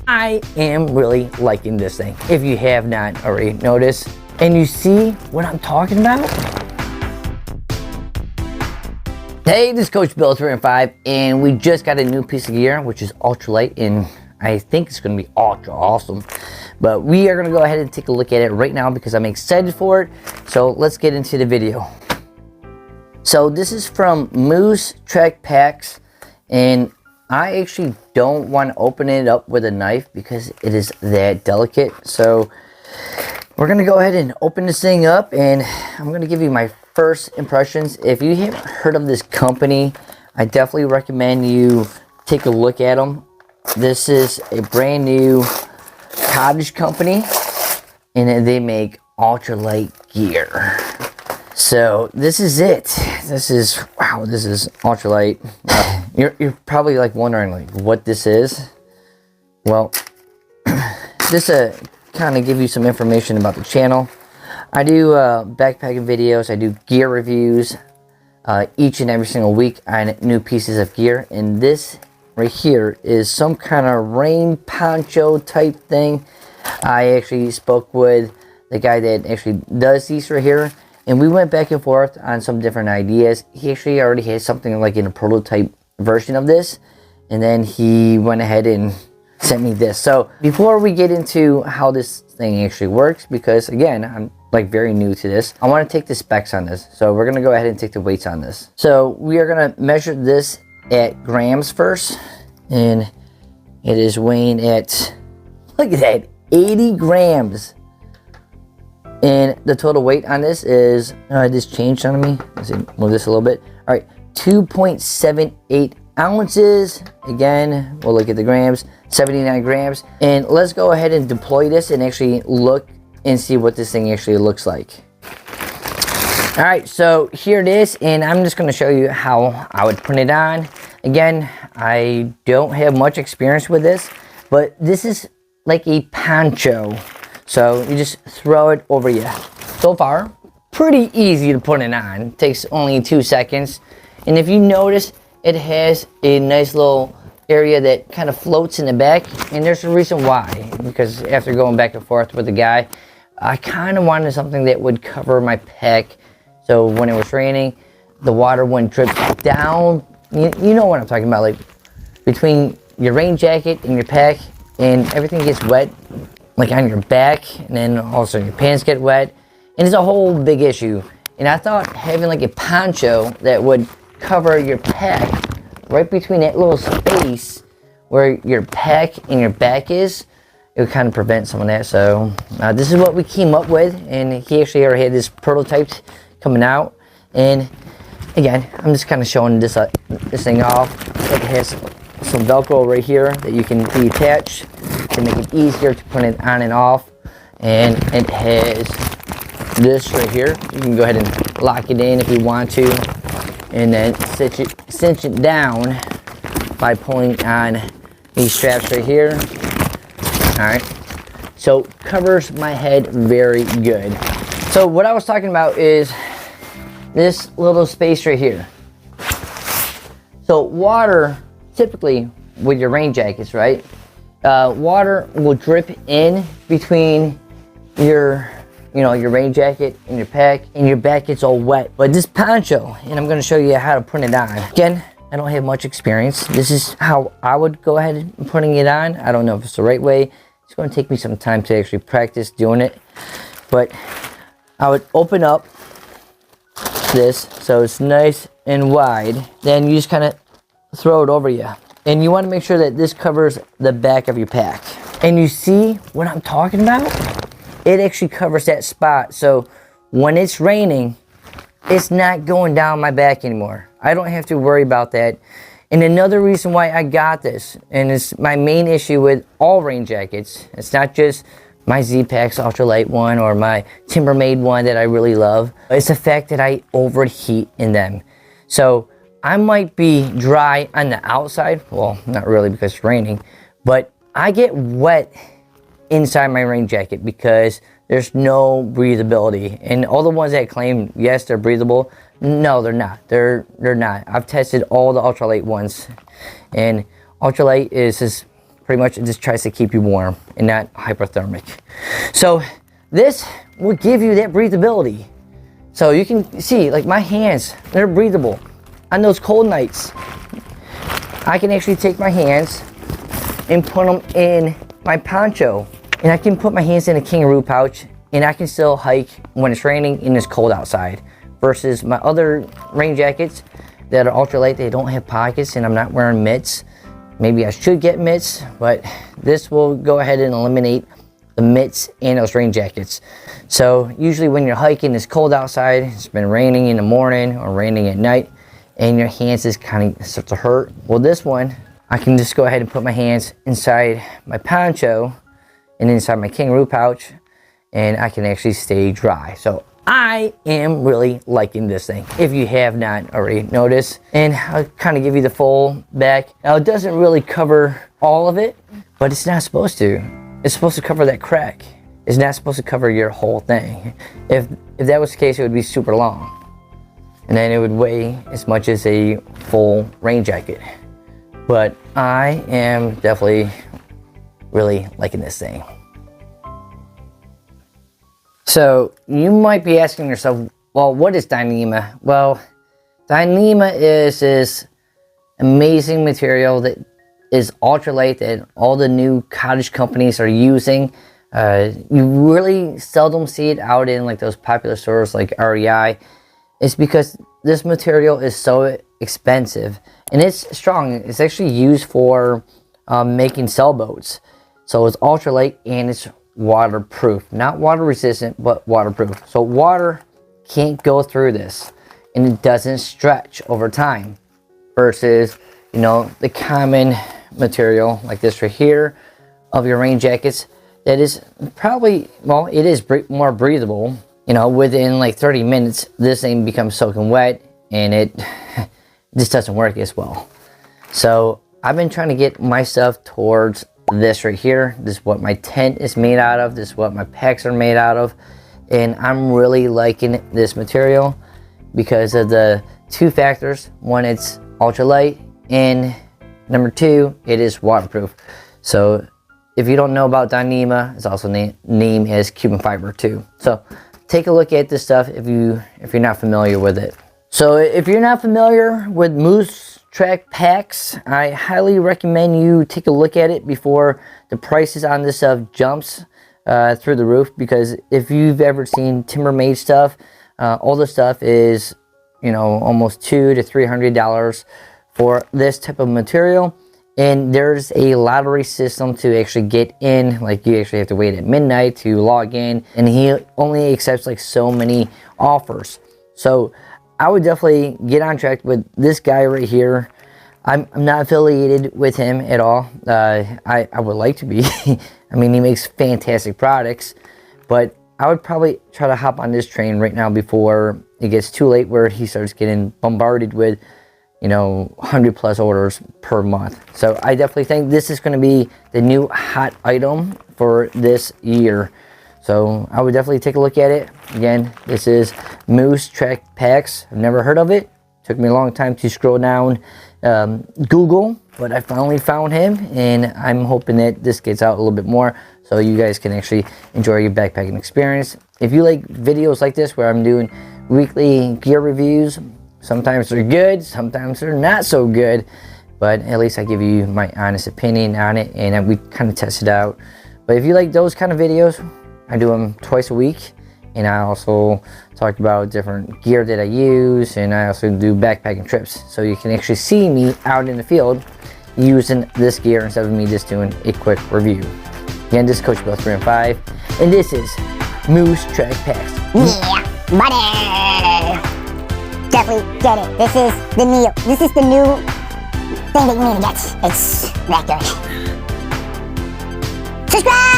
I am really liking this thing, if you have not already noticed. And you see what I'm talking about? Hey, this is Coach Bill 305, and we just got a new piece of gear, which is ultralight, and I think it's going to be ultra awesome. But we are going to go ahead and take a look at it right now because I'm excited for it. So let's get into the video. So this is from MooseTrack Packs, and I actually don't want to open it up with a knife because it is that delicate. So we're going to go ahead and open this thing up, and I'm going to give you my first impressions. If you haven't heard of this company, I definitely recommend you take a look at them. This is a brand new cottage company, and they make ultralight gear. So this is it. This is, wow, this is ultralight. You're probably like wondering like what this is. Well, just to kind of give you some information about the channel, I do backpacking videos, I do gear reviews each and every single week on new pieces of gear, and this right here is some kind of rain poncho type thing. I actually spoke with the guy that actually does these right here, and we went back and forth on some different ideas. He actually already has something like in a prototype version of this, and then he went ahead and sent me this. So before we get into how this thing actually works, because again, I'm like very new to this, I want to take the specs on this. So we're going to go ahead and take the weights on this. So we are going to measure this at grams first, and it is weighing at, look at that, 80 grams. And the total weight on this is, this changed on me. Let's see, move this a little bit. All right, 2.78 ounces. Again, we'll look at the grams, 79 grams. And let's go ahead and deploy this and actually look and see what this thing actually looks like. All right, so here it is, and I'm just gonna show you how I would put it on. Again, I don't have much experience with this, but this is like a poncho. So you just throw it over you. So far, pretty easy to put it on. It takes only 2 seconds. And if you notice, it has a nice little area that kind of floats in the back. And there's a reason why. Because after going back and forth with the guy, I kind of wanted something that would cover my pack. So when it was raining, the water wouldn't drip down. You know what I'm talking about. Like between your rain jacket and your pack, and everything gets wet, like on your back, and then also your pants get wet, and it's a whole big issue. And I thought having like a poncho that would cover your pack right between that little space where your pack and your back is, it would kind of prevent some of that. So this is what we came up with, and he actually already had this prototype coming out. And again, I'm just kind of showing this thing off. It has some Velcro right here that you can detach to make it easier to put it on and off. And it has this right here. You can go ahead and lock it in if you want to, and then cinch it down by pulling on these straps right here. All right, so covers my head very good. So what I was talking about is this little space right here. So water, typically with your rain jackets, right? Water will drip in between your, your rain jacket and your pack, and your back gets all wet. But this poncho, and I'm going to show you how to put it on. Again, I don't have much experience. This is how I would go ahead and putting it on. I don't know if it's the right way. It's going to take me some time to actually practice doing it. But I would open up this so it's nice and wide. Then you just kind of throw it over you. And you want to make sure that this covers the back of your pack. And you see what I'm talking about? It actually covers that spot. So when it's raining, it's not going down my back anymore. I don't have to worry about that. And another reason why I got this, and it's my main issue with all rain jackets, it's not just my Zpacks ultralight one or my TIMMERMADE one that I really love, it's the fact that I overheat in them. So I might be dry on the outside, well, not really because it's raining, but I get wet inside my rain jacket because there's no breathability. And all the ones that claim, yes, they're breathable, no, they're not. They're not. I've tested all the ultralight ones, and ultralight is just Pretty much it just tries to keep you warm and not hypothermic. So this will give you that breathability. So you can see, like my hands, they're breathable. On those cold nights, I can actually take my hands and put them in my poncho. And I can put my hands in a kangaroo pouch and I can still hike when it's raining and it's cold outside. Versus my other rain jackets that are ultralight, they don't have pockets and I'm not wearing mitts. Maybe I should get mitts, but this will go ahead and eliminate the mitts and those rain jackets. So usually when you're hiking, it's cold outside, it's been raining in the morning or raining at night, and your hands just kind of start to hurt. Well, this one, I can just go ahead and put my hands inside my poncho and inside my kangaroo pouch, and I can actually stay dry. So I am really liking this thing, if you have not already noticed. And I'll kind of give you the full back. Now it doesn't really cover all of it, but it's not supposed to. It's supposed to cover that crack. It's not supposed to cover your whole thing. If that was the case, it would be super long. And then it would weigh as much as a full rain jacket. But I am definitely really liking this thing. So you might be asking yourself, well, what is Dyneema? Well, Dyneema is this amazing material that is ultralight that all the new cottage companies are using. You really seldom see it out in like those popular stores like REI. It's because this material is so expensive and it's strong. It's actually used for making sailboats. So it's ultralight and it's waterproof. Not water resistant, but waterproof. So water can't go through this and it doesn't stretch over time. Versus, you know, the common material like this right here of your rain jackets that is probably, well, it is more breathable. You know, within like 30 minutes, this thing becomes soaking wet and it just doesn't work as well. So I've been trying to get my stuff towards this right here. This is what my tent is made out of. This is what my packs are made out of. And I'm really liking this material because of the two factors. One, it's ultralight, and number two, it is waterproof. So if you don't know about Dyneema, it's also named as Cuban Fiber too. So take a look at this stuff if you're not familiar with it. So if you're not familiar with MooseTrack Packs, I highly recommend you take a look at it before the prices on this stuff jumps through the roof. Because if you've ever seen TIMMERMADE stuff, all the stuff is, you know, almost $200 to $300 for this type of material. And there's a lottery system to actually get in. Like you actually have to wait at midnight to log in, and he only accepts like so many offers. So I would definitely get on track with this guy right here. I'm not affiliated with him at all. I would like to be. I mean, he makes fantastic products, but I would probably try to hop on this train right now before it gets too late where he starts getting bombarded with, you know, 100+ orders per month. So I definitely think this is going to be the new hot item for this year. So I would definitely take a look at it. Again, this is MooseTrack Packs. I've never heard of it. Took me a long time to scroll down Google, but I finally found him, and I'm hoping that this gets out a little bit more so you guys can actually enjoy your backpacking experience. If you like videos like this where I'm doing weekly gear reviews, sometimes they're good, sometimes they're not so good, but at least I give you my honest opinion on it, and we kind of test it out. But if you like those kind of videos, I do them twice a week, and I also talk about different gear that I use, and I also do backpacking trips, so you can actually see me out in the field using this gear instead of me just doing a quick review. Again, this is Coach Bill 3 and 5, and this is MooseTrack Packs. Yeah, buddy! Definitely get it. This is the new thing that you need to get. It's that good. Subscribe!